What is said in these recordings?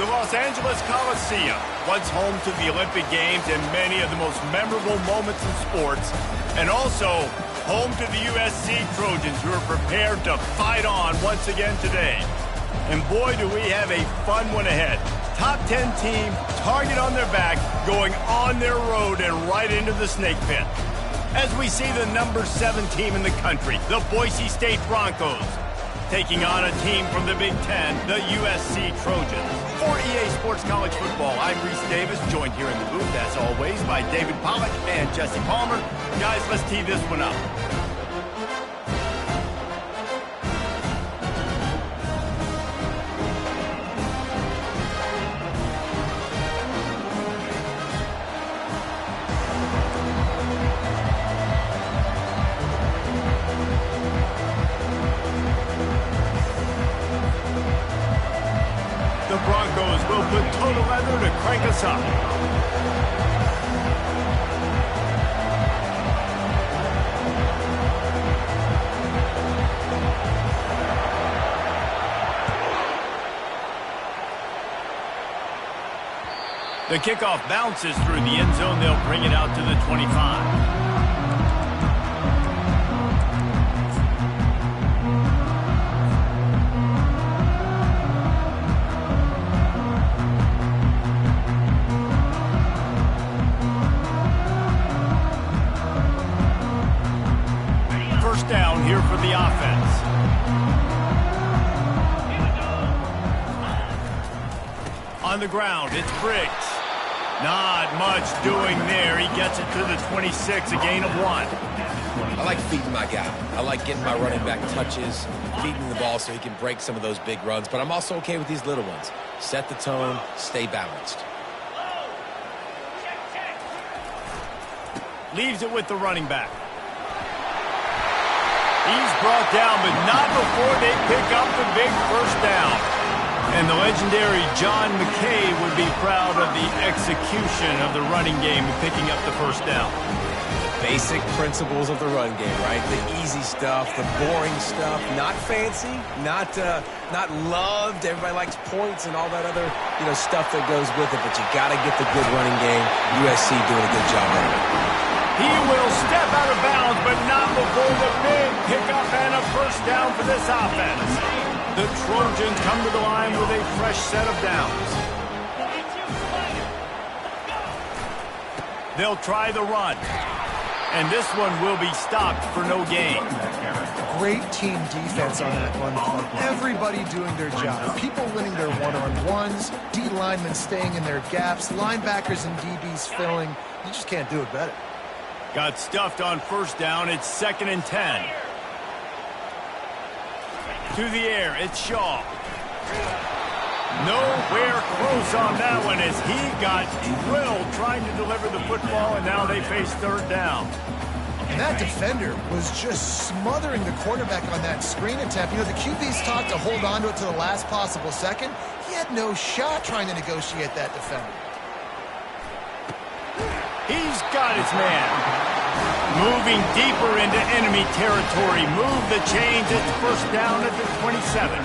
The Los Angeles Coliseum, once home to the Olympic Games and many of the most memorable moments in sports, and also home to the USC Trojans, who are prepared to fight on once again today. And boy, do we have a fun one ahead. Top 10 team, target on their back, going on their road and right into the snake pit. As we see the number 7 team in the country, the Boise State Broncos, taking on a team from the Big Ten, the USC Trojans. For EA Sports College Football, I'm Reese Davis, joined here in the booth, as always, by David Pollack and Jesse Palmer. Guys, let's tee this one up. The Broncos will put total leather to crank us up. The kickoff bounces through the end zone. They'll bring it out to the 25. Down here for the offense. On the ground, it's Briggs. Not much doing there. He gets it to the 26, a gain of 1. I like feeding my guy. I like getting my running back touches, feeding the ball so he can break some of those big runs, but I'm also okay with these little ones. Set the tone, stay balanced. Leaves it with the running back. He's brought down, but not before they pick up the big first down. And the legendary John McKay would be proud of the execution of the running game and picking up the first down. Basic principles of the run game, right? The easy stuff, the boring stuff, not fancy, not loved. Everybody likes points and all that other, stuff that goes with it, but you got to get the good running game. USC doing a good job of it. He will step out of bounds, but not before the big pickup and a first down for this offense. The Trojans come to the line with a fresh set of downs. They'll try the run. And this one will be stopped for no gain. Great team defense on that run play. Everybody doing their job. People winning their one-on-ones, D linemen staying in their gaps, linebackers and DBs filling. You just can't do it better. Got stuffed on first down. It's 2nd and 10. To the air, it's Shaw. Nowhere close on that one as he got drilled trying to deliver the football, and now they face 3rd down. And that defender was just smothering the quarterback on that screen attempt. The QB's taught to hold on to it to the last possible second. He had no shot trying to negotiate that defender. He's got his man. Moving deeper into enemy territory. Move the chains. It's first down at the 27.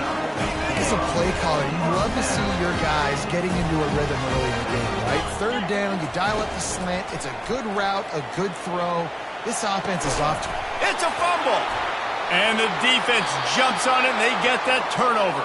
As a play caller, you love to see your guys getting into a rhythm early in the game, right? 3rd down, you dial up the slant. It's a good route, a good throw. This offense is off to it. It's a fumble. And the defense jumps on it, and they get that turnover.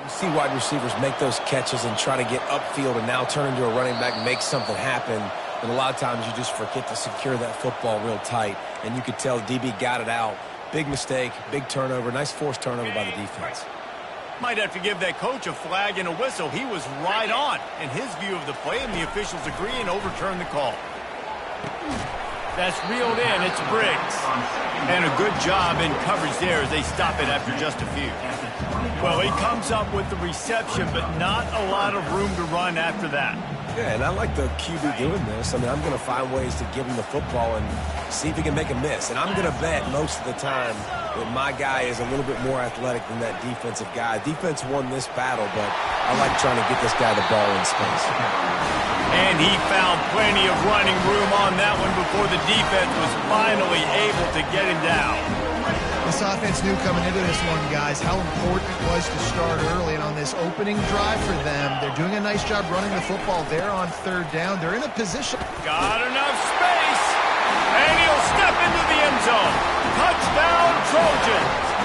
See wide receivers make those catches and try to get upfield and now turn into a running back and make something happen. But a lot of times you just forget to secure that football real tight. And you could tell DB got it out. Big mistake, big turnover, nice forced turnover by the defense. Might have to give that coach a flag and a whistle. He was right on in his view of the play, and the officials agree and overturn the call. That's reeled in. It's Briggs. And a good job in coverage there as they stop it after just a few. Well, he comes up with the reception, but not a lot of room to run after that. Yeah, and I like the QB doing this. I mean, I'm going to find ways to give him the football and see if he can make a miss. And I'm going to bet most of the time that my guy is a little bit more athletic than that defensive guy. Defense won this battle, but I like trying to get this guy the ball in space. And he found plenty of running room on that one before the defense was finally able to get him down. This offense knew coming into this one, guys, how important it was to start early. And on this opening drive for them, they're doing a nice job running the football there on third down. They're in a position. Got enough space. And he'll step into the end zone. Touchdown, Trojans.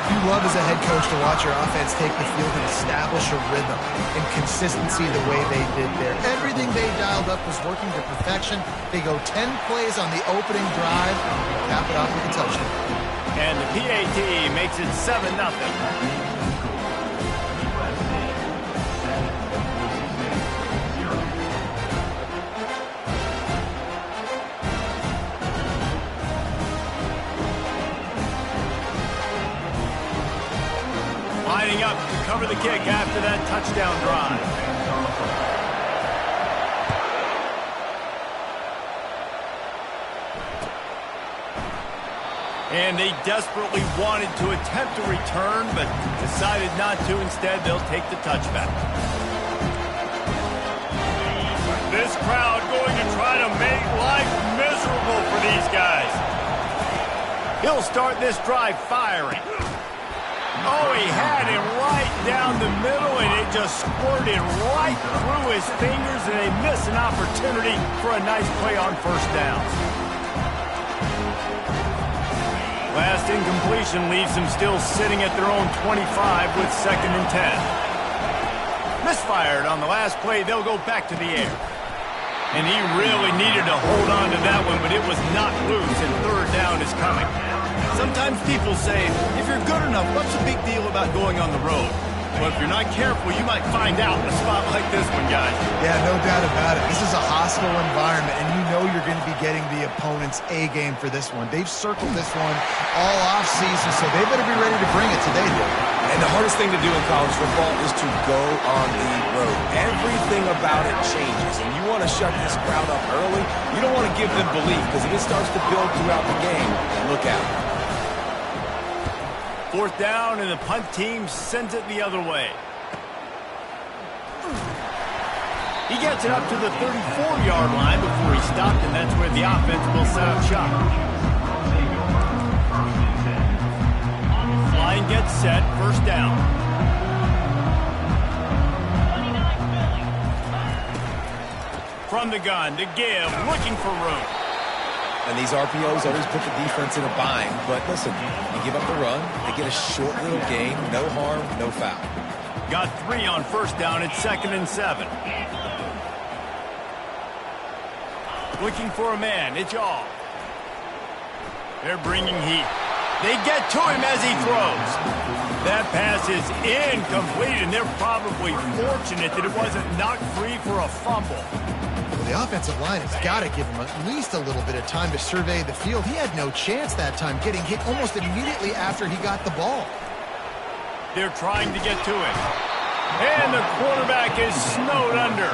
You love as a head coach to watch your offense take the field and establish a rhythm and consistency the way they did there. Everything they dialed up was working to perfection. They go 10 plays on the opening drive and cap it off with a touchdown. And the PAT makes it 7-0. Lining up to cover the kick after that touchdown drive. And they desperately wanted to attempt a return, but decided not to. Instead, they'll take the touchback. This crowd going to try to make life miserable for these guys. He'll start this drive firing. Oh, he had it right down the middle, and it just squirted right through his fingers, and they miss an opportunity for a nice play on first down. Last incompletion leaves them still sitting at their own 25 with 2nd and 10. Misfired on the last play. They'll go back to the air. And he really needed to hold on to that one, but it was not loose, and third down is coming. Sometimes people say, if you're good enough, what's the big deal about going on the road? Well, if you're not careful, you might find out in a spot like this one, guys. Yeah, no doubt about it. This is a hostile environment, and you know you're going to be getting the opponent's A game for this one. They've circled this one all offseason, so they better be ready to bring it today, dude. And the hardest thing to do in college football is to go on the road. Everything about it changes, and you want to shut this crowd up early. You don't want to give them belief, because if it starts to build throughout the game, look out. 4th down, and the punt team sends it the other way. He gets it up to the 34-yard line before he stopped, and that's where the offense will set up shop. Line gets set, 1st down. From the gun to give, looking for room. And these RPOs always put the defense in a bind. But listen, you give up the run, they get a short little gain, no harm, no foul. Got 3 on 1st down at 2nd and 7. Looking for a man, it's all. They're bringing heat. They get to him as he throws. That pass is incomplete, and they're probably fortunate that it wasn't knocked free for a fumble. The offensive line has got to give him at least a little bit of time to survey the field. He had no chance that time, getting hit almost immediately after he got the ball. They're trying to get to him. And the quarterback is snowed under.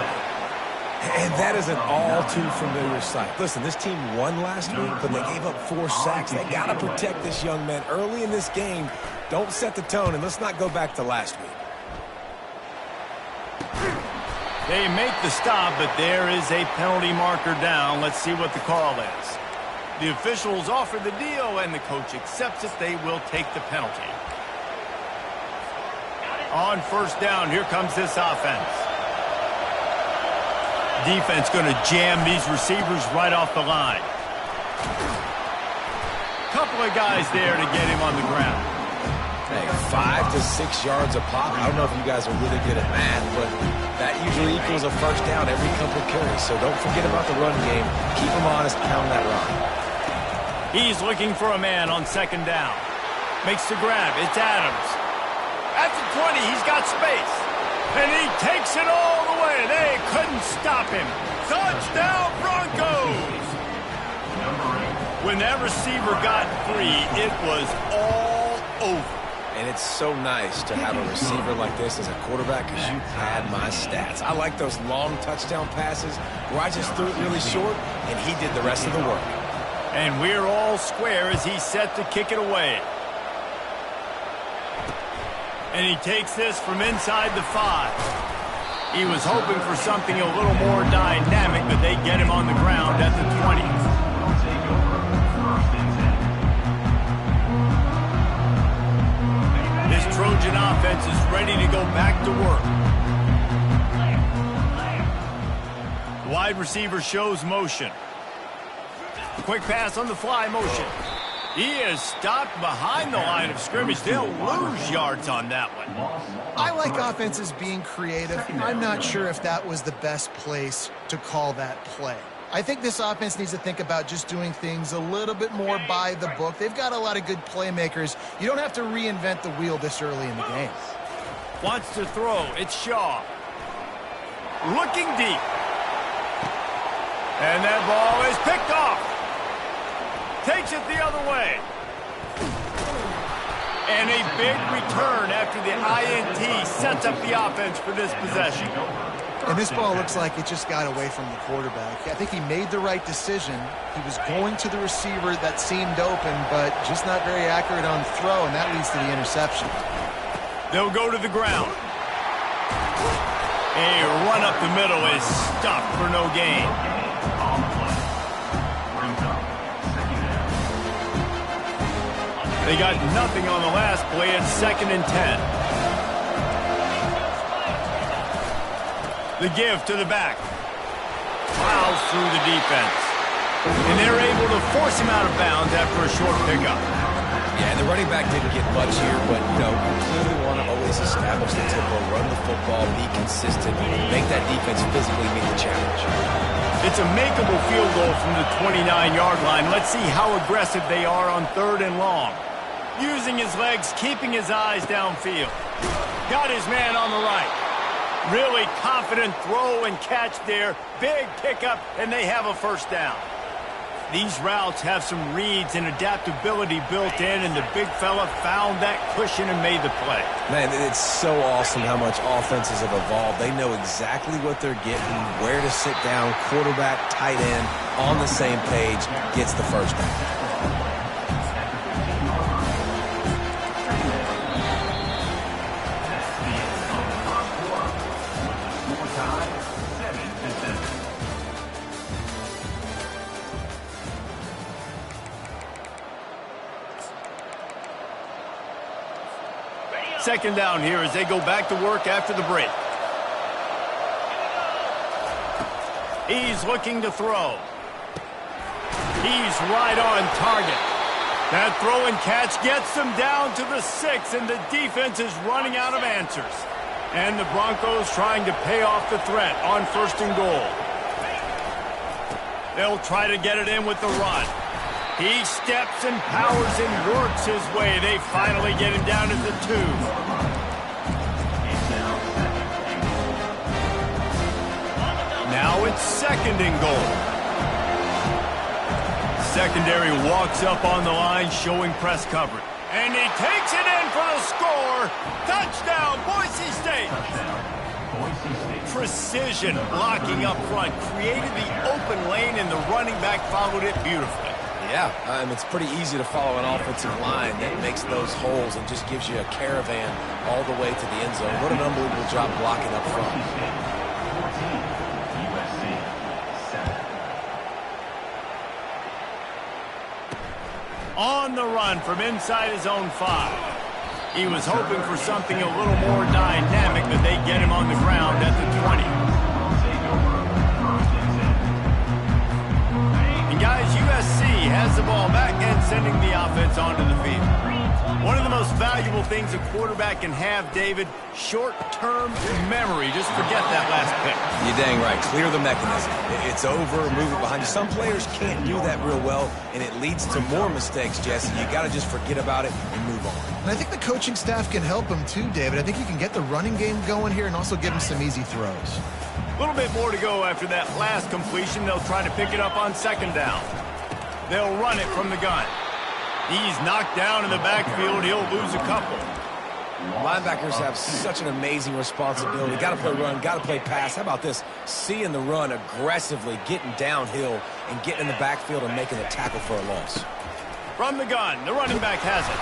And that is an all-too-familiar sight. Listen, this team won last week, but they gave up 4 sacks. They got to protect this young man early in this game. Don't set the tone, and let's not go back to last week. They make the stop, but there is a penalty marker down. Let's see what the call is. The officials offer the deal, and the coach accepts it. They will take the penalty. On 1st down, here comes this offense. Defense going to jam these receivers right off the line. Couple of guys there to get him on the ground. Hey, 5 to 6 yards a pop. I don't know if you guys are really good at math, but that usually equals a 1st down every couple carries. So don't forget about the run game. Keep them honest, pound that rock. He's looking for a man on 2nd down. Makes the grab. It's Adams. At the 20, he's got space. And he takes it all the way. They couldn't stop him. Touchdown, Broncos! When that receiver got free, it was all over. And it's so nice to have a receiver like this as a quarterback because you had my stats. I like those long touchdown passes where I just threw it really short and he did the rest of the work. And we're all square as he's set to kick it away. And he takes this from inside the 5. He was hoping for something a little more dynamic, but they get him on the ground at the 20. Trojan offense is ready to go back to work. The wide receiver shows motion. Quick pass on the fly motion. He is stopped behind the line of scrimmage. They'll lose yards on that one. I like offenses being creative. I'm not sure if that was the best place to call that play. I think this offense needs to think about just doing things a little bit more by the book. They've got a lot of good playmakers. You don't have to reinvent the wheel this early in the game. Wants to throw. It's Shaw. Looking deep. And that ball is picked off. Takes it the other way. And a big return after the INT sets up the offense for this possession. And this ball looks like it just got away from the quarterback. I think he made the right decision. He was going to the receiver that seemed open, but just not very accurate on throw, and that leads to the interception. They'll go to the ground. A run up the middle is stopped for no gain. They got nothing on the last play. It's 2nd and 10. The give to the back. Plows through the defense. And they're able to force him out of bounds after a short pickup. Yeah, the running back didn't get much here, but, you know, you clearly want to always establish the tempo, run the football, be consistent, make that defense physically meet the challenge. It's a makeable field goal from the 29-yard line. Let's see how aggressive they are on 3rd and long. Using his legs, keeping his eyes downfield. Got his man on the right. Really confident throw and catch there. Big pickup, and they have a first down. These routes have some reads and adaptability built in, and the big fella found that cushion and made the play. Man, it's so awesome how much offenses have evolved. They know exactly what they're getting, where to sit down, quarterback, tight end, on the same page, gets the first down. Second down here as they go back to work after the break. He's looking to throw. He's right on target. That throw and catch gets them down to the 6, and the defense is running out of answers. And the Broncos trying to pay off the threat on 1st and goal. They'll try to get it in with the run. He steps and powers and works his way. They finally get him down to the 2. Now it's 2nd and goal. Secondary walks up on the line, showing press coverage. And he takes it in for the score. Touchdown, Boise State. Precision blocking up front. Created the open lane, and the running back followed it beautifully. Yeah, it's pretty easy to follow an offensive line that makes those holes and just gives you a caravan all the way to the end zone. What an unbelievable job blocking up front. On the run from inside his own 5. He was hoping for something a little more dynamic, but they get him on the ground at the 20. And guys, USC has the ball back and sending the offense onto the field. One of the most valuable things a quarterback can have, David, short-term memory. Just forget that last pick. You're dang right. Clear the mechanism. It's over, move it behind you. Some players can't do that real well, and it leads to more mistakes, Jesse. You got to just forget about it and move on. And I think the coaching staff can help him too, David. I think you can get the running game going here and also give him some easy throws. A little bit more to go after that last completion. They'll try to pick it up on 2nd down. They'll run it from the gun. He's knocked down in the backfield. He'll lose a couple. Linebackers have such an amazing responsibility. Got to play run, got to play pass. How about this? Seeing the run aggressively, getting downhill, and getting in the backfield and making a tackle for a loss. From the gun, the running back has it.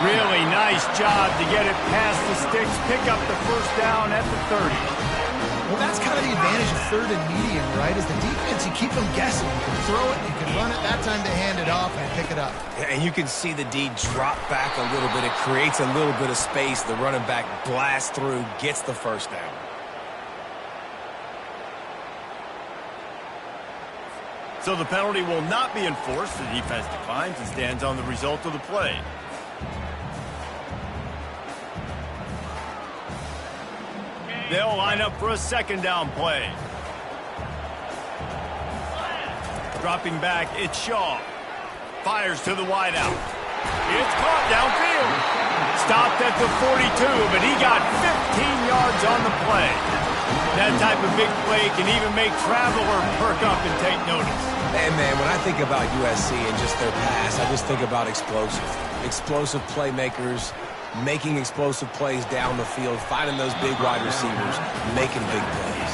Really nice job to get it past the sticks, pick up the first down at the 30. Well, that's kind of the advantage of third and medium, right? Is the defense, you keep them guessing. You can throw it, you can run it. That time they hand it off and pick it up. Yeah, and you can see the D drop back a little bit. It creates a little bit of space. The running back blasts through, gets the first down. So the penalty will not be enforced. The defense declines and stands on the result of the play. They'll line up for a second down play. Dropping back, it's Shaw. Fires to the wideout. It's caught downfield. Stopped at the 42, but he got 15 yards on the play. That type of big play can even make Traveler perk up and take notice. And, man, when I think about USC and just their pass, I just think about explosive. Explosive playmakers, making explosive plays down the field, finding those big wide receivers, making big plays.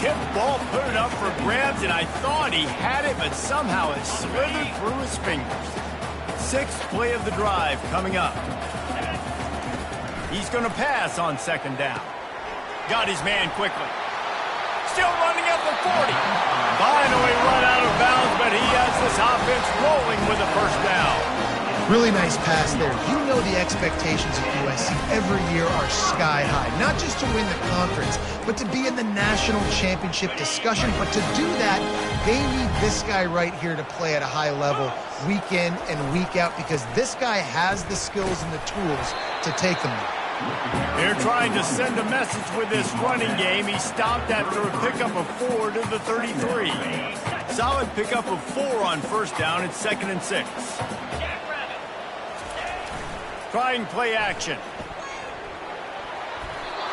Tip ball, put it up for grabs, and I thought he had it, but somehow it slithered through his fingers. Sixth play of the drive coming up. He's going to pass on second down. Got his man quickly. Still running at the 40. Finally run out of bounds, but he has this offense rolling with a first down. Really nice pass there. You know the expectations of USC every year are sky high. Not just to win the conference, but to be in the national championship discussion. But to do that, they need this guy right here to play at a high level week in and week out, because this guy has the skills and the tools to take them there. They're trying to send a message with this running game. He stopped after a pickup of 4 to the 33. Solid pickup of 4 on first down. It's 2nd and 6. Trying play action.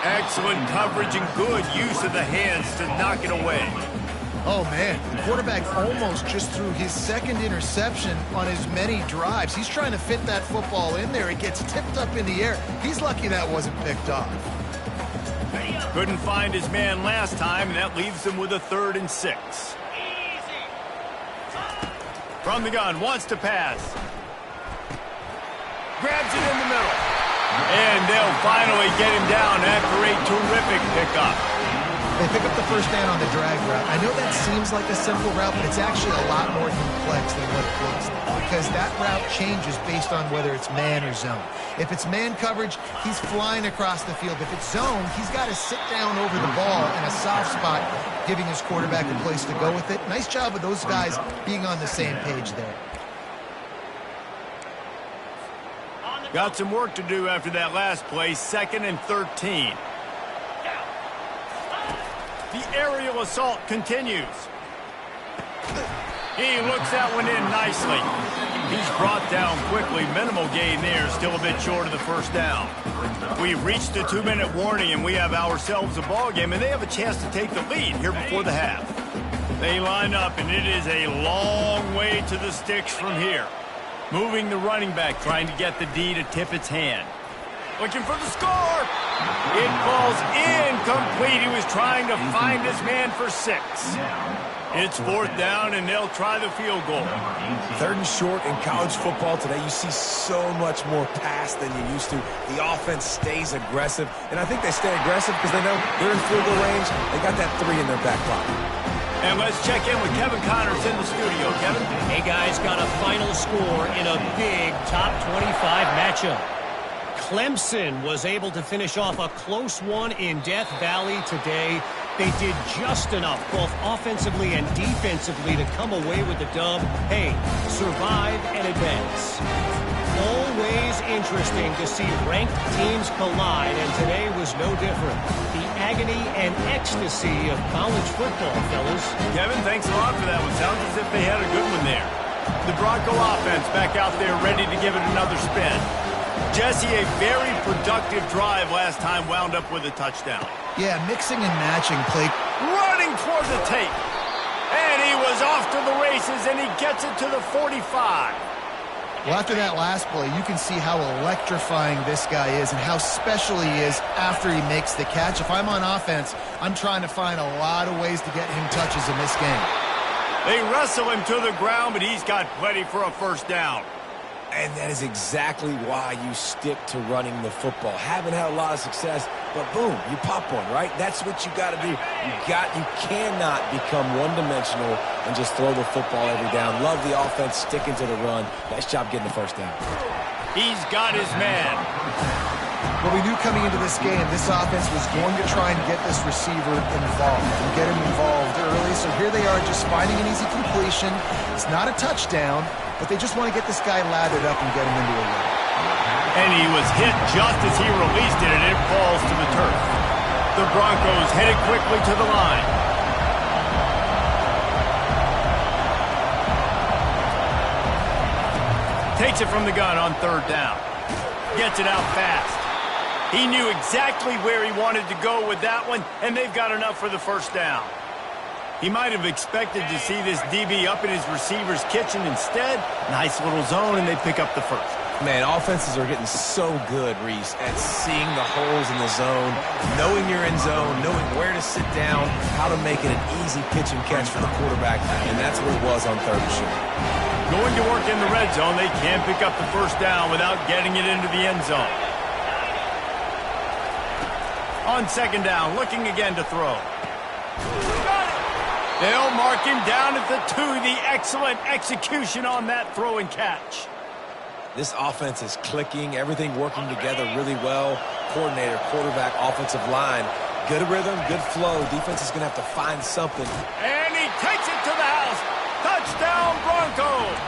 Excellent coverage and good use of the hands to knock it away. Oh, man, the quarterback almost just threw his second interception on as many drives. He's trying to fit that football in there. It gets tipped up in the air. He's lucky that wasn't picked off. Couldn't find his man last time, and that leaves him with a 3rd and 6. From the gun, wants to pass. Grabs it in the middle. And they'll finally get him down after a terrific pickup. They pick up the first down on the drag route. I know that seems like a simple route, but it's actually a lot more complex than what it looks like, because that route changes based on whether it's man or zone. If it's man coverage, he's flying across the field. If it's zone, he's got to sit down over the ball in a soft spot, giving his quarterback a place to go with it. Nice job of those guys being on the same page there. Got some work to do after that last play. 2nd and 13. The aerial assault continues. He looks that one in nicely. He's brought down quickly. Minimal gain there, still a bit short of the first down. We've reached the 2-minute warning, and we have ourselves a ball game, and they have a chance to take the lead here before the half. They line up, and it is a long way to the sticks from here. Moving the running back, trying to get the D to tip its hand. Looking for the score. It falls incomplete. He was trying to find his man for 6. It's 4th down, and they'll try the field goal. 3rd and short in college football today. You see so much more pass than you used to. The offense stays aggressive, and I think they stay aggressive because they know they're in field goal range. They got that 3 in their back pocket. And let's check in with Kevin Connors in the studio. Kevin? Hey, guys, got a final score in a big top 25 matchup. Clemson was able to finish off a close one in Death Valley today. They did just enough, both offensively and defensively, to come away with the dub. Hey, survive and advance. Always interesting to see ranked teams collide, and today was no different. The agony and ecstasy of college football, fellas. Kevin, thanks a lot for that one. Sounds as if they had a good one there. The Bronco offense back out there ready to give it another spin. Jesse, a very productive drive last time, wound up with a touchdown. Yeah, mixing and matching play. Running toward the tape. And he was off to the races, and he gets it to the 45. Well, after that last play, you can see how electrifying this guy is and how special he is after he makes the catch. If I'm on offense, I'm trying to find a lot of ways to get him touches in this game. They wrestle him to the ground, but he's got plenty for a first down. And that is exactly why you stick to running the football. Haven't had a lot of success but boom, you pop one, right? That's what you got to do. You cannot become one-dimensional and just throw the football every down. Love the offense sticking to the run. Nice job getting the first down. He's got his man. Well, we knew coming into this game, this offense was going to try and get this receiver involved and get him involved early. So here they are just finding an easy completion. It's not a touchdown, but they just want to get this guy lathered up and get him into a run. And he was hit just as he released it, and it falls to the turf. The Broncos headed quickly to the line. Takes it from the gun on third down. Gets it out fast. He knew exactly where he wanted to go with that one, and they've got enough for the first down. He might have expected to see this DB up in his receiver's kitchen. Instead, nice little zone, and they pick up the first. Man, offenses are getting so good, Reese, at seeing the holes in the zone, knowing you're in zone, knowing where to sit down, how to make it an easy pitch and catch for the quarterback, and that's what it was on third and short. Going to work in the red zone, they can't pick up the first down without getting it into the end zone. On second down, looking again to throw. They'll mark him down at the 2. The excellent execution on that throw and catch. This offense is clicking, everything working together really well. Coordinator, quarterback, offensive line. Good rhythm, good flow. Defense is going to have to find something. And he takes it to the house. Touchdown, Broncos.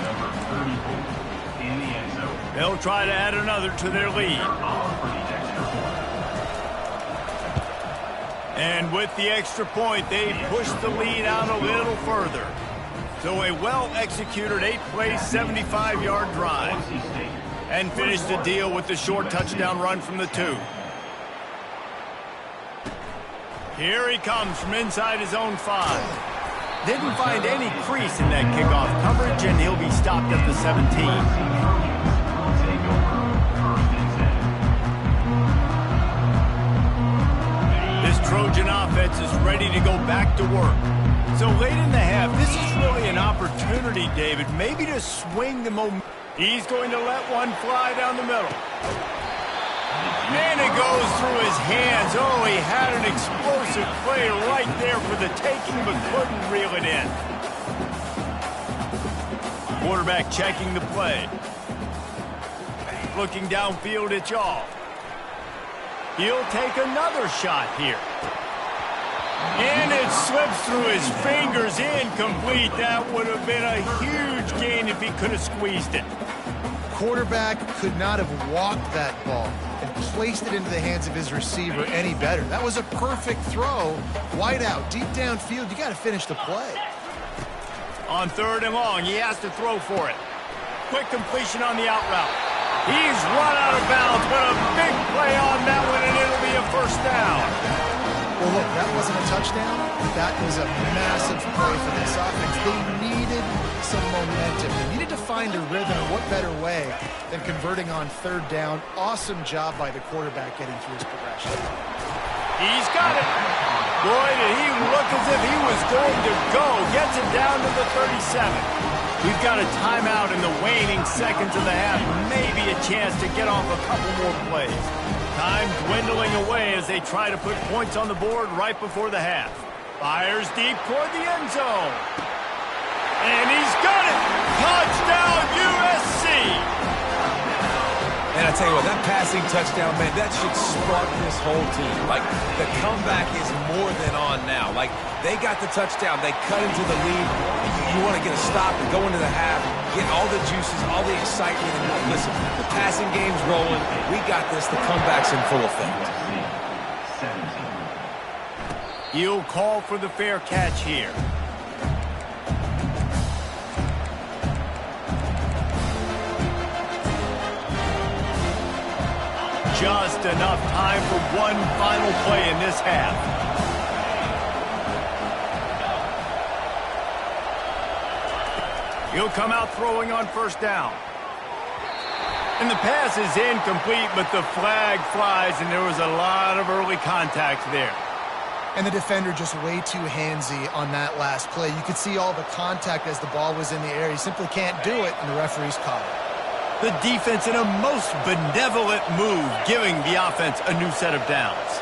Number 34 in the end zone. They'll try to add another to their lead. And with the extra point, they push the lead out a little further. So a well-executed 8-play, 75-yard drive. And finish the deal with the short touchdown run from the 2. Here he comes from inside his own 5. Didn't find any crease in that kickoff coverage, and he'll be stopped at the 17. Trojan offense is ready to go back to work. So late in the half, this is really an opportunity, David, maybe to swing the momentum. He's going to let one fly down the middle. And it goes through his hands. Oh, he had an explosive play right there for the taking, but couldn't reel it in. Quarterback checking the play. Looking downfield at y'all. He'll take another shot here. And it slips through his fingers, incomplete. That would have been a huge gain if he could have squeezed it. Quarterback could not have walked that ball and placed it into the hands of his receiver any better. That was a perfect throw. Wide out, deep downfield. You got to finish the play. On third and long, he has to throw for it. Quick completion on the out route. He's run out of bounds, but a big play on that one, and it'll be a first down. Well, look, that wasn't a touchdown. That was a massive play for this offense. They needed some momentum. They needed to find a rhythm. What better way than converting on third down? Awesome job by the quarterback getting through his progression. He's got it. Boy, did he look as if he was going to go. Gets it down to the 37. We've got a timeout in the waning seconds of the half. Maybe a chance to get off a couple more plays. Time dwindling away as they try to put points on the board right before the half. Fires deep toward the end zone. And he's got it. Touchdown, USC. And I tell you what, that passing touchdown, man, that should spark this whole team. Like, the comeback is more than on now. Like, they got the touchdown. They cut into the lead. You want to get a stop and go into the half, get all the juices, all the excitement. And listen, the passing game's rolling. We got this. The comeback's in full effect. He'll call for the fair catch here. Just enough time for one final play in this half. He'll come out throwing on first down. And the pass is incomplete, but the flag flies, and there was a lot of early contact there. And the defender just way too handsy on that last play. You could see all the contact as the ball was in the air. He simply can't do it, and the referee's caught it. The defense in a most benevolent move, giving the offense a new set of downs.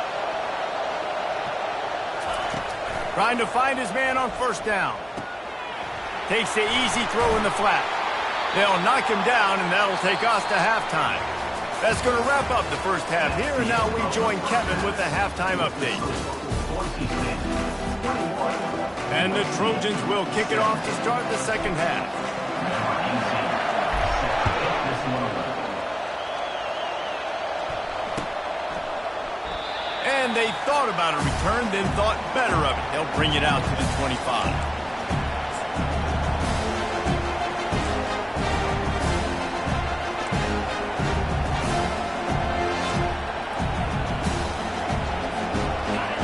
Trying to find his man on first down. Takes the easy throw in the flat. They'll knock him down, and that'll take us to halftime. That's going to wrap up the first half here, and now we join Kevin with the halftime update. And the Trojans will kick it off to start the second half. And they thought about a return, then thought better of it. They'll bring it out to the 25.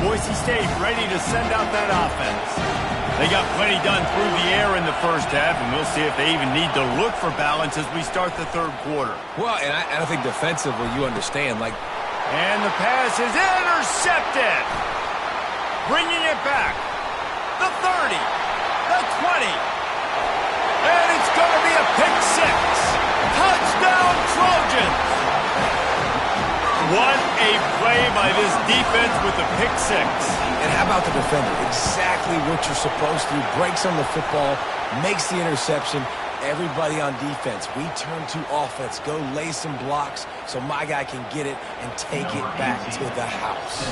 Boise State ready to send out that offense. They got plenty done through the air in the first half, and we'll see if they even need to look for balance as we start the third quarter. Well, and I think defensively, you understand, like... And the pass is intercepted. Bringing it back. The 30. The 20. And it's going to be a pick six. Touchdown, Trojans. What a play by this defense with the pick six. And how about the defender? Exactly what you're supposed to. Breaks on the football, makes the interception. Everybody on defense, we turn to offense. Go lay some blocks so my guy can get it and take it back to the house.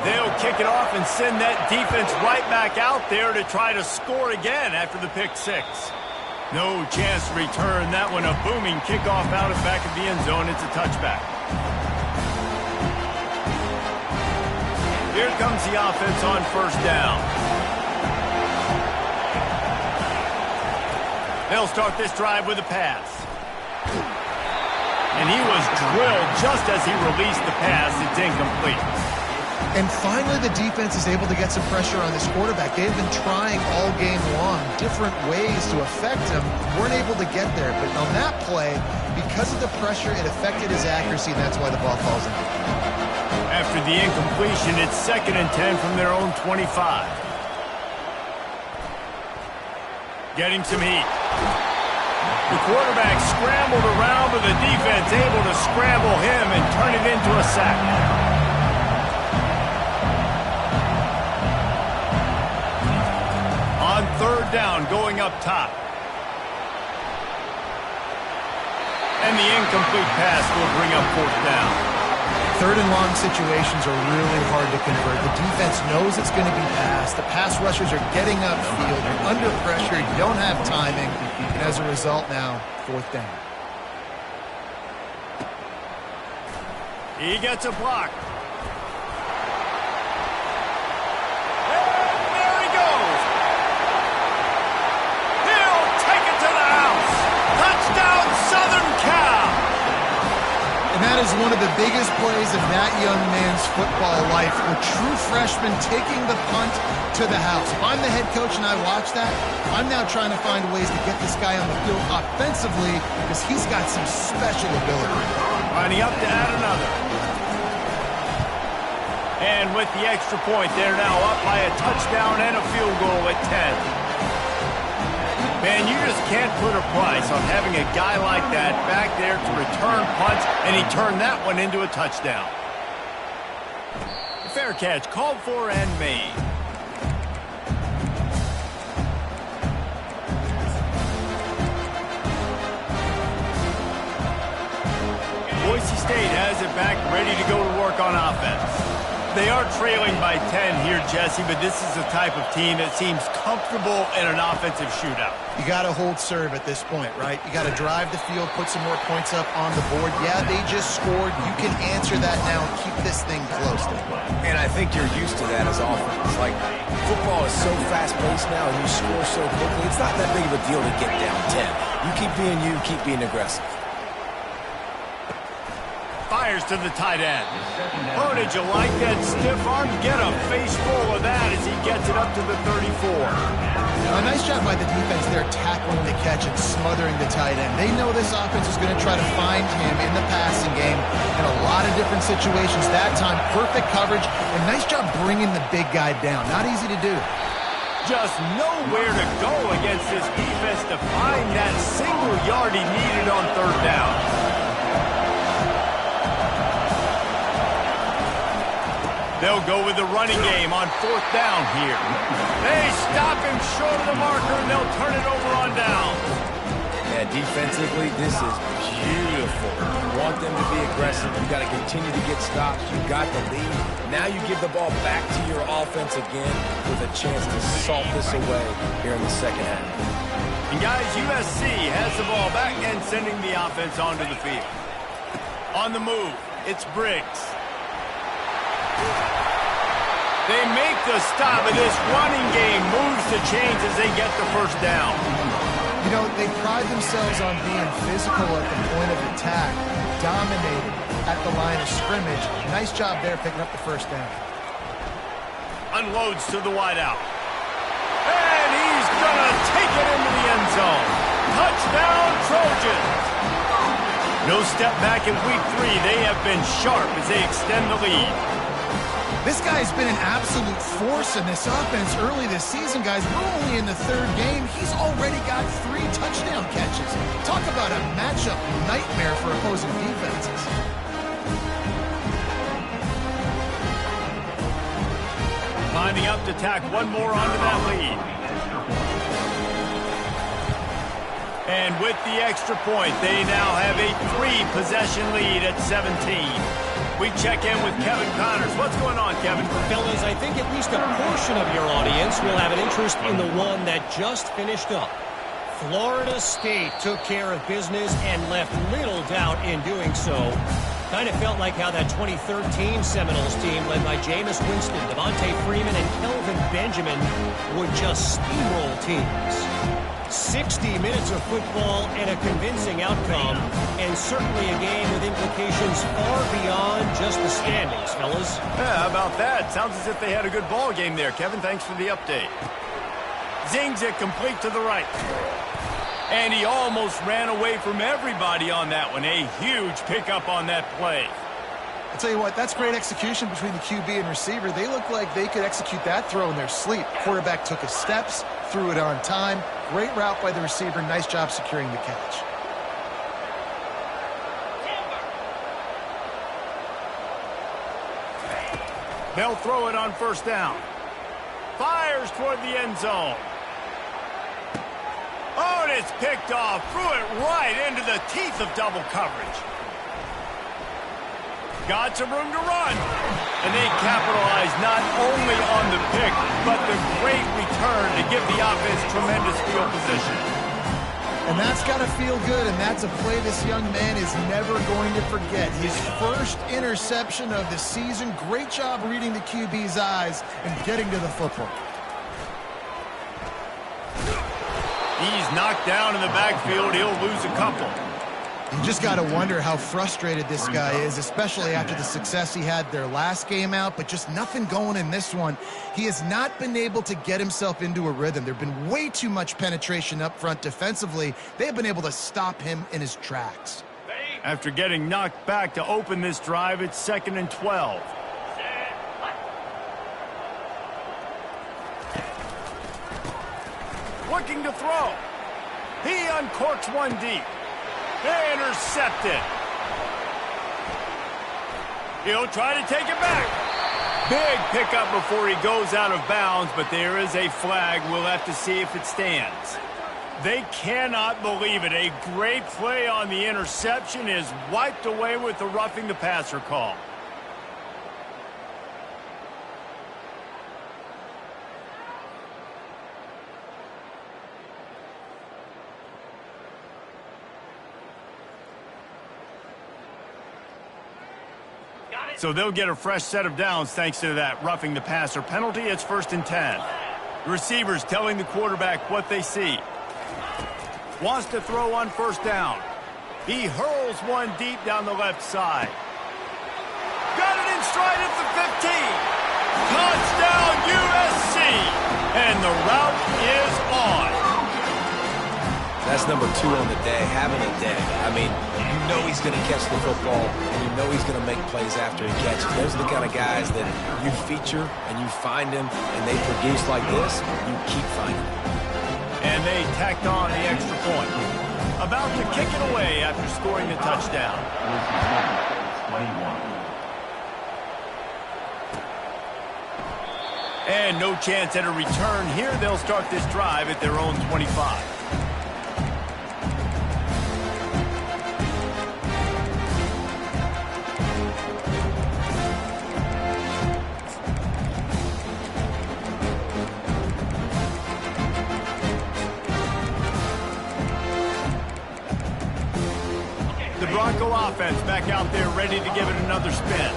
They'll kick it off and send that defense right back out there to try to score again after the pick six. No chance to return that one. A booming kickoff out of back of the end zone. It's a touchback. Here comes the offense on first down. They'll start this drive with a pass. And he was drilled just as he released the pass. It's incomplete. And finally, the defense is able to get some pressure on this quarterback. They've been trying all game long, different ways to affect him. Weren't able to get there. But on that play, because of the pressure, it affected his accuracy, and that's why the ball falls in. After the incompletion, it's 2nd and 10 from their own 25. Getting some heat. The quarterback scrambled around, but the defense able to scramble him and turn it into a sack. On third down, going up top. And the incomplete pass will bring up fourth down. Third and long situations are really hard to convert. The defense knows it's going to be passed. The pass rushers are getting upfield. You're under pressure. You don't have timing. And as a result now, fourth down. He gets a block. And there he goes. He'll take it to the house. Touchdown, Southern Cal. And that is one of the biggest plays of that young man's football life. A true freshman taking the punt to the house. If I'm the head coach and I watch that, I'm now trying to find ways to get this guy on the field offensively because he's got some special ability. Lining up to add another. And with the extra point, they're now up by a touchdown and a field goal at 10. Man, you just can't put a price on having a guy like that back there to return punts, and he turned that one into a touchdown. Fair catch, called for and made. Boise State has it back, ready to go to work on offense. They are trailing by 10 here, Jesse, but this is the type of team that seems comfortable in an offensive shootout. You got to hold serve at this point, right? You got to drive the field, put some more points up on the board. Yeah, they just scored. You can answer that now and keep this thing close. And I think you're used to that as offense. Like, football is so fast-paced now and you score so quickly, it's not that big of a deal to get down 10. You keep being you, keep being aggressive. Fires to the tight end. Oh, did you like that stiff arm? Get a face full of that as he gets it up to the 34. A nice job by the defense there tackling the catch and smothering the tight end. They know this offense is going to try to find him in the passing game in a lot of different situations. That time, perfect coverage and nice job bringing the big guy down. Not easy to do. Just nowhere to go against this defense to find that single yard he needed on third down. They'll go with the running game on fourth down here. They stop him short of the marker, and they'll turn it over on down. Yeah, defensively, this is beautiful. You want them to be aggressive. You got to continue to get stops. You got the lead. Now you give the ball back to your offense again with a chance to salt this away here in the second half. And guys, USC has the ball back and sending the offense onto the field. On the move, it's Briggs. They make the stop, and this running game moves the chains as they get the first down. You know, they pride themselves on being physical at the point of attack, dominating at the line of scrimmage. Nice job there picking up the first down. Unloads to the wideout. And he's going to take it into the end zone. Touchdown, Trojans. No step back in week 3. They have been sharp as they extend the lead. This guy's been an absolute force in this offense early this season, guys. We're only in the third game. He's already got 3 touchdown catches. Talk about a matchup nightmare for opposing defenses. Lining up to tack one more onto that lead. And with the extra point, they now have a 3-possession lead at 17. We check in with Kevin Connors. What's going on, Kevin? Fellas, I think at least a portion of your audience will have an interest in the one that just finished up. Florida State took care of business and left little doubt in doing so. Kind of felt like how that 2013 Seminoles team led by Jameis Winston, Devontae Freeman, and Kelvin Benjamin would just steamroll teams. 60 minutes of football and a convincing outcome, and certainly a game with implications far beyond just the standings, fellas. Yeah, how about that? Sounds as if they had a good ball game there, Kevin. Thanks for the update. Zings it complete to the right. And he almost ran away from everybody on that one. A huge pickup on that play. I'll tell you what, that's great execution between the QB and receiver. They look like they could execute that throw in their sleep. Quarterback took his steps, threw it on time. Great route by the receiver. Nice job securing the catch. They'll throw it on first down. Fires toward the end zone. Oh, and it's picked off. Threw it right into the teeth of double coverage. Got some room to run. And they capitalize not only on the pick, but the great return to give the offense tremendous field position. And that's got to feel good, and that's a play this young man is never going to forget. His first interception of the season. Great job reading the QB's eyes and getting to the football. He's knocked down in the backfield. He'll lose a couple. You just got to wonder how frustrated this guy is, especially after the success he had their last game out, but just nothing going in this one. He has not been able to get himself into a rhythm. There have been way too much penetration up front defensively. They have been able to stop him in his tracks. After getting knocked back to open this drive, it's 2nd and 12. Looking to throw. He uncorks one deep. Intercepted. He'll try to take it back. Big pickup before he goes out of bounds, but there is a flag. We'll have to see if it stands. They cannot believe it. A great play on the interception is wiped away with the roughing the passer call. So they'll get a fresh set of downs thanks to that roughing the passer penalty. It's 1st and 10. The receivers telling the quarterback what they see. Wants to throw on first down. He hurls one deep down the left side. Got it in stride at the 15. Touchdown USC. And the route is on. That's number 2 on the day, having a day. I mean, you know he's going to catch the football, and you know he's going to make plays after he catches. Those are the kind of guys that you feature and you find them, and they produce like this, you keep finding them. And they tacked on the extra point. About to kick it away after scoring the touchdown. 21. And no chance at a return here. They'll start this drive at their own 25. The Bronco offense back out there ready to give it another spin.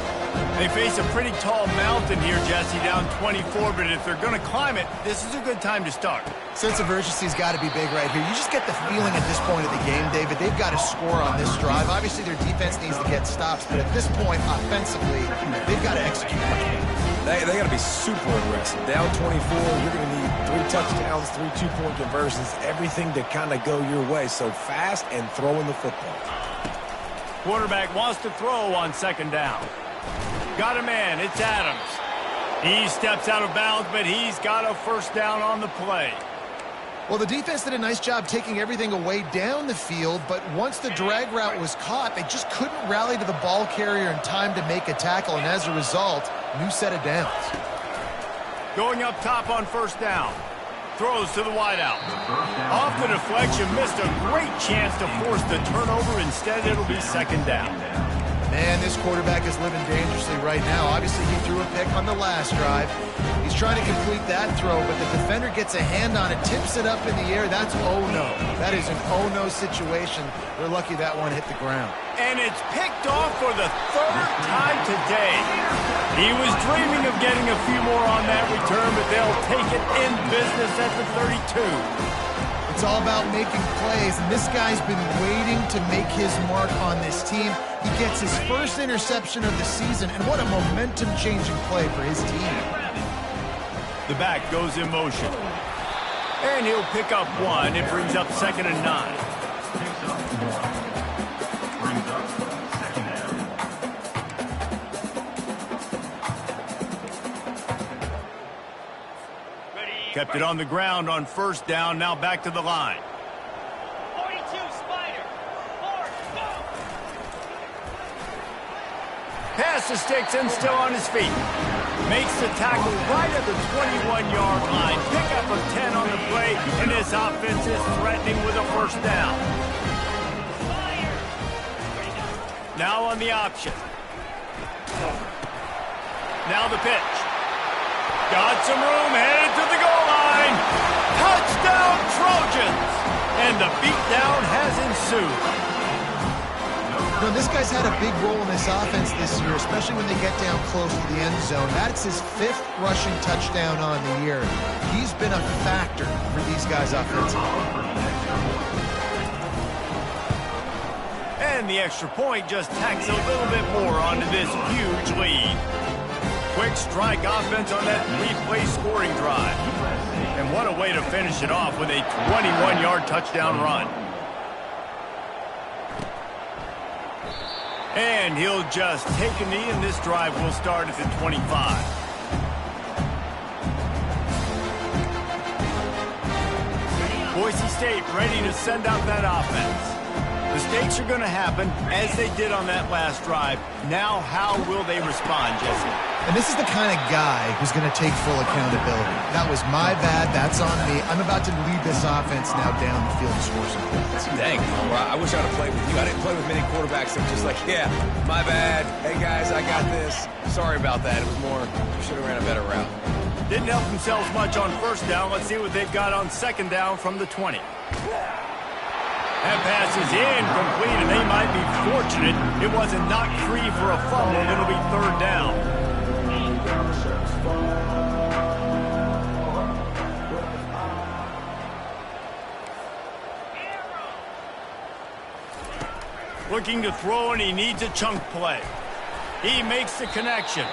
They face a pretty tall mountain here, Jesse, down 24, but if they're going to climb it, this is a good time to start. Sense of urgency's got to be big right here. You just get the feeling at this point of the game, David, they've got to score on this drive. Obviously, their defense needs to get stops, but at this point, offensively, they've got to execute much better. They got to be super aggressive. Down 24, you're going to need 3 touchdowns, 3 two-point conversions, everything to kind of go your way. So fast and throwing the football. Quarterback wants to throw on second down. Got a man. It's Adams. He steps out of bounds, but he's got a first down on the play. Well, the defense did a nice job taking everything away down the field, but once the drag route was caught, they just couldn't rally to the ball carrier in time to make a tackle, and as a result, new set of downs. Going up top on first down. Throws to the wideout. Off the deflection, missed a great chance to force the turnover. Instead, it'll be second down. Man, this quarterback is living dangerously right now. Obviously, he threw a pick on the last drive. He's trying to complete that throw, but the defender gets a hand on it, tips it up in the air. That's oh-no. That is an oh-no situation. We're lucky that one hit the ground. And it's picked off for the 3rd time today. He was dreaming of getting a few more on that return, but they'll take it in business at the 32. It's all about making plays, and this guy's been waiting to make his mark on this team. He gets his first interception of the season, and what a momentum-changing play for his team. The back goes in motion. And he'll pick up 1. It brings up 2nd and 9. Kept it on the ground on first down. Now back to the line. 42, Spider. 4, go! Pass the sticks and still on his feet. Makes the tackle right at the 21-yard line. Pick up a 10 on the play, and this offense is threatening with a first down. Now on the option. Now the pitch. Got some room, headed to the goal line. Touchdown, Trojans! And the beatdown has ensued. You know, this guy's had a big role in this offense this year, especially when they get down close to the end zone. That's his 5th rushing touchdown on the year. He's been a factor for these guys offensively. And the extra point just tacks a little bit more onto this huge lead. Quick strike offense on that 3-play scoring drive. And what a way to finish it off with a 21-yard touchdown run. And he'll just take a knee, and this drive will start at the 25. Boise State ready to send out that offense. Mistakes are going to happen, as they did on that last drive. Now, how will they respond, Jesse? And this is the kind of guy who's going to take full accountability. That was my bad. That's on me. I'm about to lead this offense now down the field and score some points. Dang, I wish I'd have played with you. I didn't play with many quarterbacks that were just like, yeah, my bad. Hey, guys, I got this. Sorry about that. It was more, you should have ran a better route. Didn't help themselves much on first down. Let's see what they've got on second down from the 20. That pass is incomplete, and they might be fortunate it wasn't knocked free for a fumble. It'll be 3rd down. Looking to throw, and he needs a chunk play. He makes the connection.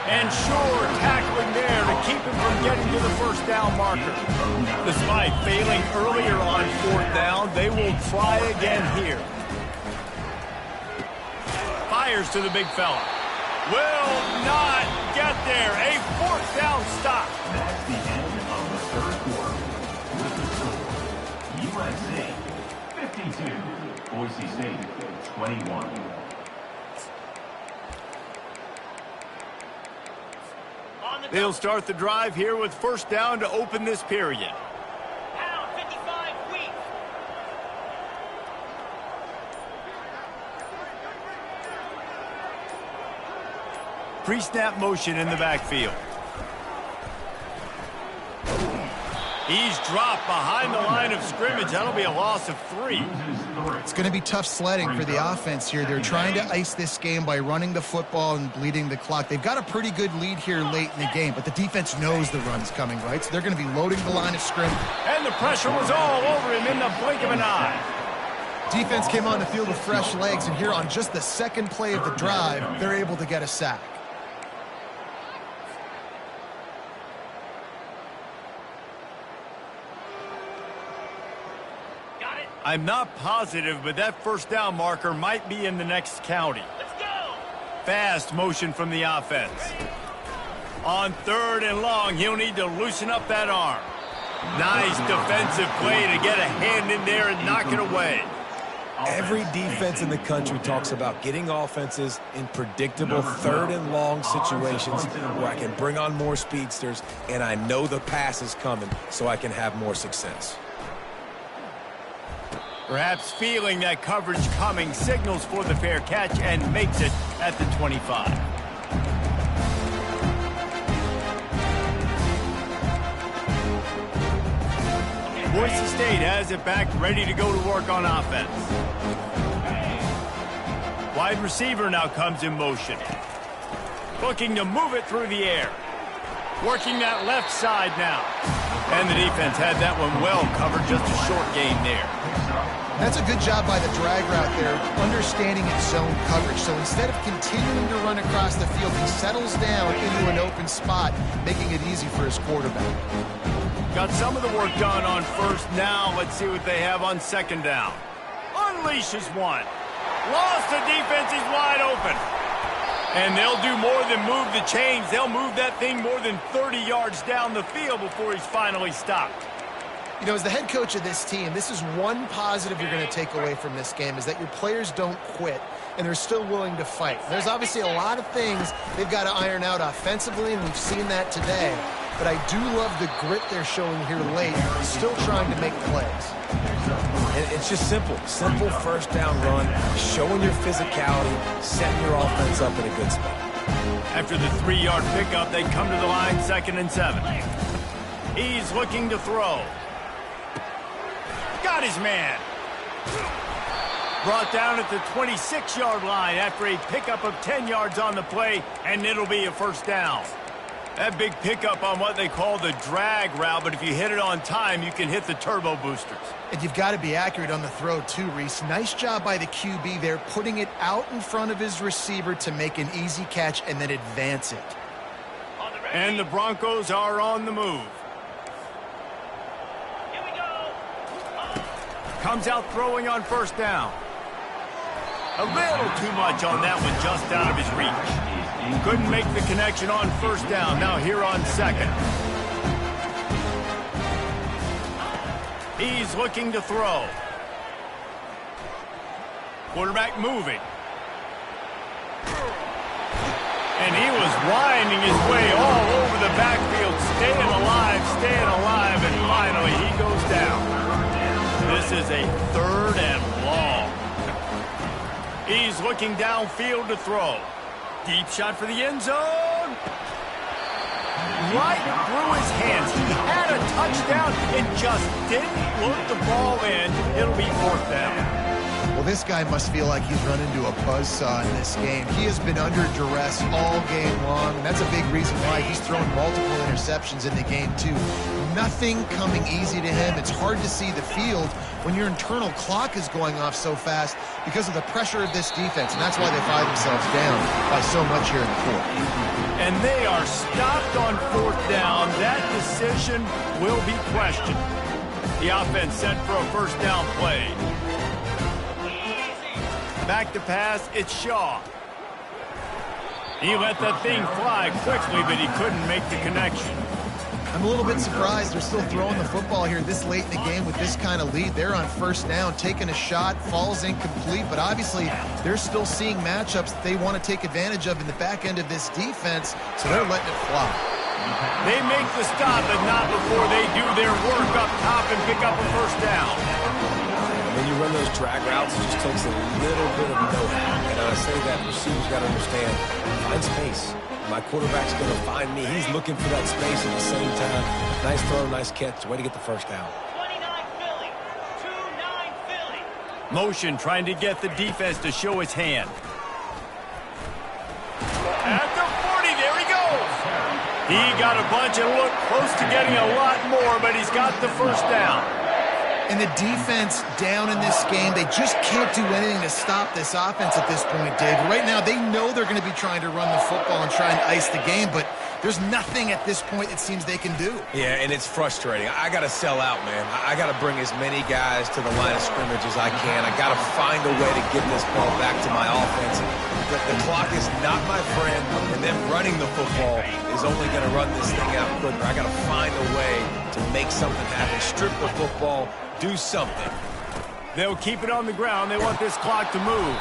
And sure, tackling there to keep him from getting to the first down marker. Despite failing earlier on fourth down, they will try again here. Fires to the big fella. Will not get there. A fourth down stop. That's the end of the third quarter. USA 52, Boise State 21. They'll start the drive here with first down to open this period. Pound 55 weak. Pre-snap motion in the backfield. He's dropped behind the line of scrimmage. That'll be a loss of 3. It's going to be tough sledding for the offense here. They're trying to ice this game by running the football and bleeding the clock. They've got a pretty good lead here late in the game, but the defense knows the run's coming, right? So they're going to be loading the line of scrimmage. And the pressure was all over him in the blink of an eye. Defense came on the field with fresh legs, and here on just the second play of the drive, they're able to get a sack. I'm not positive, but that first down marker might be in the next county. Let's go. Fast motion from the offense. On third and long, he'll need to loosen up that arm. Nice defensive play to get a hand in there and knock it away. Every defense in the country talks about getting offenses in predictable third and long situations where I can bring on more speedsters and I know the pass is coming so I can have more success. Perhaps feeling that coverage coming, signals for the fair catch and makes it at the 25. Boise State has it back, ready to go to work on offense. Wide receiver now comes in motion. Looking to move it through the air. Working that left side now. And the defense had that one well covered, just a short gain there. That's a good job by the drag route there, understanding its zone coverage. So instead of continuing to run across the field, he settles down into an open spot, making it easy for his quarterback. Got some of the work done on first. Now let's see what they have on second down. Unleashes one. Lost the defense, he's wide open. And they'll do more than move the chains. They'll move that thing more than 30 yards down the field before he's finally stopped. You know, as the head coach of this team, this is one positive you're going to take away from this game, is that your players don't quit, and they're still willing to fight. There's obviously a lot of things they've got to iron out offensively, and we've seen that today. But I do love the grit they're showing here late, still trying to make plays. And it's just simple. Simple first down run, showing your physicality, setting your offense up in a good spot. After the 3-yard pickup, they come to the line, 2nd and 7. He's looking to throw. Got his man. Brought down at the 26-yard line after a pickup of 10 yards on the play, and it'll be a first down. That big pickup on what they call the drag route, but if you hit it on time, you can hit the turbo boosters. And you've got to be accurate on the throw too, Reese. Nice job by the QB there, putting it out in front of his receiver to make an easy catch and then advance it. And the Broncos are on the move. Here we go. Comes out throwing on first down. A little too much on that one, just out of his reach. Couldn't make the connection on first down. Now here on second. He's looking to throw. Quarterback moving. And he was winding his way all over the backfield, staying alive, and finally he goes down. This is a 3rd and long. He's looking downfield to throw. Deep shot for the end zone. Right through his hands. He had a touchdown and just didn't look the ball in. It'll be 4th down. Well, Well, this guy must feel like he's run into a buzzsaw in this game. He has been under duress all game long, and that's a big reason why he's thrown multiple interceptions in the game, too. Nothing coming easy to him. It's hard to see the field when your internal clock is going off so fast because of the pressure of this defense, and that's why they find themselves down by so much here in the fourth. And they are stopped on fourth down. That decision will be questioned. The offense set for a first down play. Back to pass, it's Shaw. He let that thing fly quickly, but he couldn't make the connection. I'm a little bit surprised they're still throwing the football here this late in the game with this kind of lead. They're on first down, taking a shot, falls incomplete, but obviously they're still seeing matchups that they want to take advantage of in the back end of this defense, so they're letting it fly. They make the stop, but not before they do their work up top and pick up a first down. When you run those drag routes, it just takes a little bit of know-how. And I say that receivers got to understand, find space. My quarterback's going to find me. He's looking for that space at the same time. Nice throw, nice catch. Way to get the first down. 29 Philly. 2-9 Philly. Motion trying to get the defense to show his hand. At the 40, there he goes. He got a bunch and looked close to getting a lot more, but he's got the first down. And the defense down in this game, they just can't do anything to stop this offense at this point, Dave. Right now, they know they're going to be trying to run the football and try and ice the game, but there's nothing at this point it seems they can do. Yeah, and it's frustrating. I got to sell out, man. I got to bring as many guys to the line of scrimmage as I can. I got to find a way to get this ball back to my offense. The clock is not my friend, and them running the football is only going to run this thing out quicker. I got to find a way to make something happen, strip the football, do something. They'll keep it on the ground. They want this clock to move.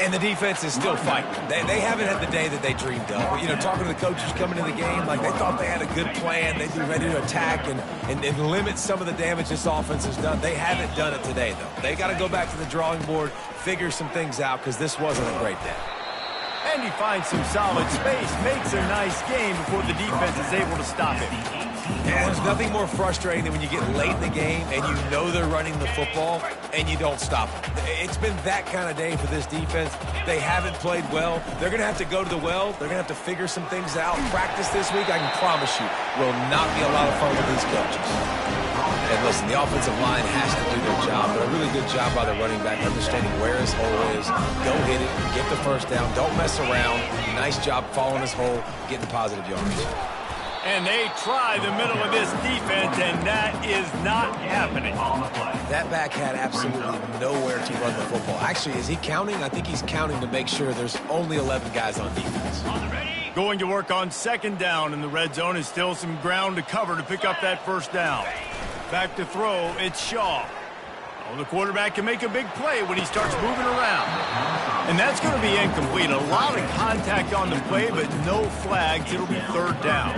And the defense is still fighting. They haven't had the day that they dreamed of. But, you know, talking to the coaches coming into the game, like they thought they had a good plan. They'd be ready to attack and limit some of the damage this offense has done. They haven't done it today, though. They got to go back to the drawing board, figure some things out, because this wasn't a great day. And he finds some solid space, makes a nice game before the defense is able to stop him. And there's nothing more frustrating than when you get late in the game and you know they're running the football and you don't stop them. It's been that kind of day for this defense. They haven't played well. They're going to have to go to the well. They're going to have to figure some things out. Practice this week, I can promise you, will not be a lot of fun with these coaches. And listen, the offensive line has to do their job, but a really good job by the running back, understanding where his hole is. Go hit it, get the first down, don't mess around. Nice job following his hole, getting positive yards. And they try the middle of this defense, and that is not happening. That back had absolutely nowhere to run the football. Actually, is he counting? I think he's counting to make sure there's only 11 guys on defense. Going to work on second down in the red zone is still some ground to cover to pick up that first down. Back to throw, it's Shaw. Oh, the quarterback can make a big play when he starts moving around. And that's going to be incomplete. A lot of contact on the play, but no flags. It'll be third down.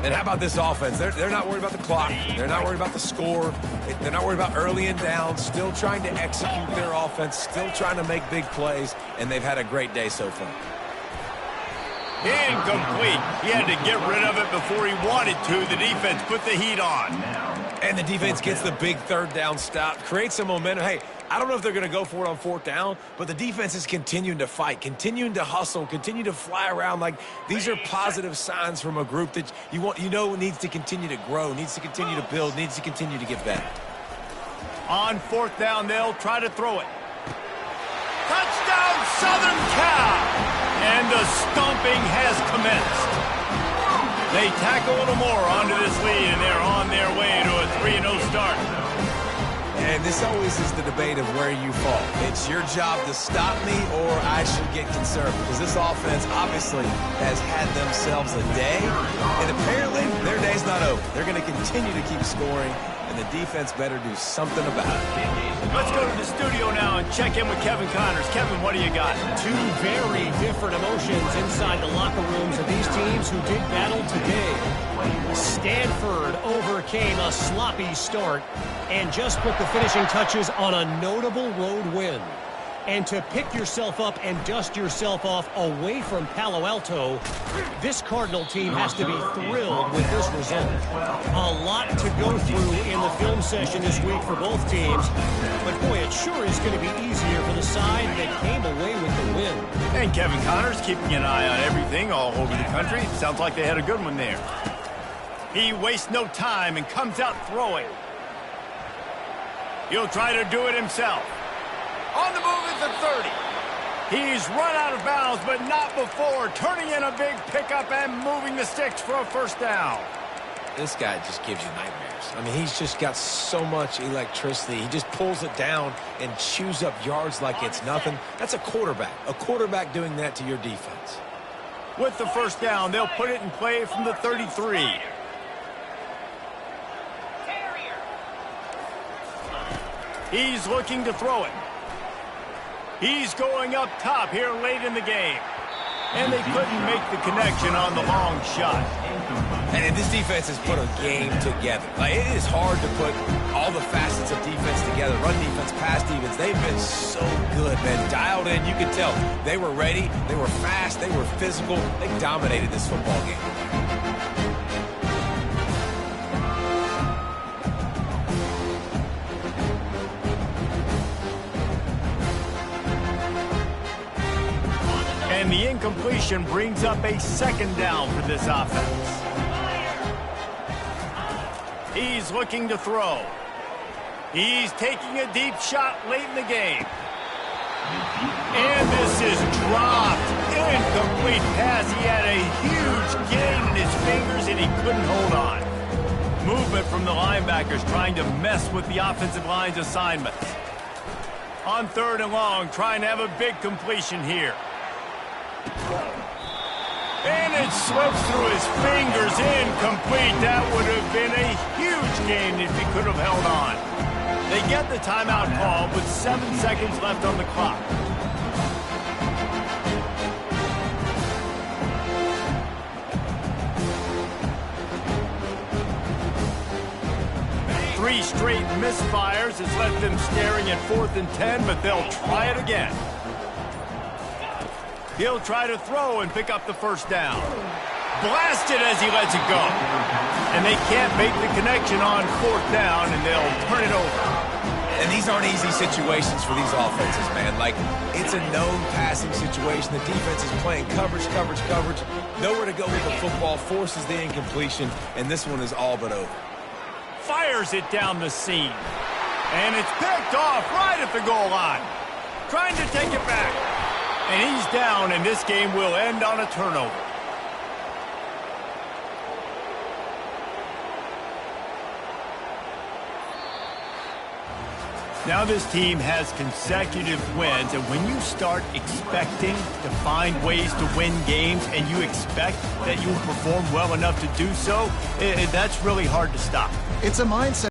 And how about this offense? They're not worried about the clock. They're not worried about the score. They're not worried about early and down. Still trying to execute their offense. Still trying to make big plays. And they've had a great day so far. Incomplete. He had to get rid of it before he wanted to. The defense put the heat on. And the defense gets the big third down stop. Creates some momentum. Hey, I don't know if they're going to go for it on fourth down, but the defense is continuing to fight, continuing to hustle, continue to fly around. Like, these are positive signs from a group that you know needs to continue to grow, needs to continue to build, needs to continue to get better. On fourth down, they'll try to throw it. Touchdown, Southern Cal! And the stomping has commenced. They tack a little more onto this lead, and they're on their way to a 3-0 start. And this always is the debate of where you fall. It's your job to stop me, or I should get conservative. Because this offense obviously has had themselves a day, and apparently their day's not over. They're going to continue to keep scoring, and the defense better do something about it. Let's go to the studio now and check in with Kevin Connors. Kevin, what do you got? Two very different emotions inside the locker rooms of these teams who did battle today. Stanford overcame a sloppy start and just put the finishing touches on a notable road win. And to pick yourself up and dust yourself off away from Palo Alto, this Cardinal team has to be thrilled with this result. A lot to go through in the film session this week for both teams, but boy, it sure is going to be easier for the side that came away with the win. And Kevin Connors keeping an eye on everything all over the country. Sounds like they had a good one there. He wastes no time and comes out throwing. He'll try to do it himself. On the move at the 30. He's run out of bounds, but not before turning in a big pickup and moving the sticks for a first down. This guy just gives you nightmares. I mean, he's just got so much electricity. He just pulls it down and chews up yards like it's nothing. That's a quarterback. A quarterback doing that to your defense. With the first down, they'll put it in play from the 33. He's looking to throw it. He's going up top here late in the game. And they couldn't make the connection on the long shot. And this defense has put a game together. Like, it is hard to put all the facets of defense together. Run defense, pass defense. They've been so good, man. Dialed in, you could tell. They were ready. They were fast. They were physical. They dominated this football game. And the incompletion brings up a second down for this offense. He's looking to throw. He's taking a deep shot late in the game. And this is dropped. Incomplete pass. He had a huge gain in his fingers and he couldn't hold on. Movement from the linebackers trying to mess with the offensive line's assignments. On 3rd and long, trying to have a big completion here. And it slips through his fingers, incomplete. That would have been a huge gain if he could have held on. They get the timeout call with 7 seconds left on the clock. Three straight misfires has left them staring at 4th and 10, but they'll try it again. He'll try to throw and pick up the first down. Blasted as he lets it go. And they can't make the connection on 4th down, and they'll turn it over. And these aren't easy situations for these offenses, man. Like, it's a known passing situation. The defense is playing coverage. Nowhere to go with the football, forces the incompletion, and this one is all but over. Fires it down the seam. And it's picked off right at the goal line. Trying to take it back. And he's down, and this game will end on a turnover. Now this team has consecutive wins, and when you start expecting to find ways to win games and you expect that you will perform well enough to do so, that's really hard to stop. It's a mindset.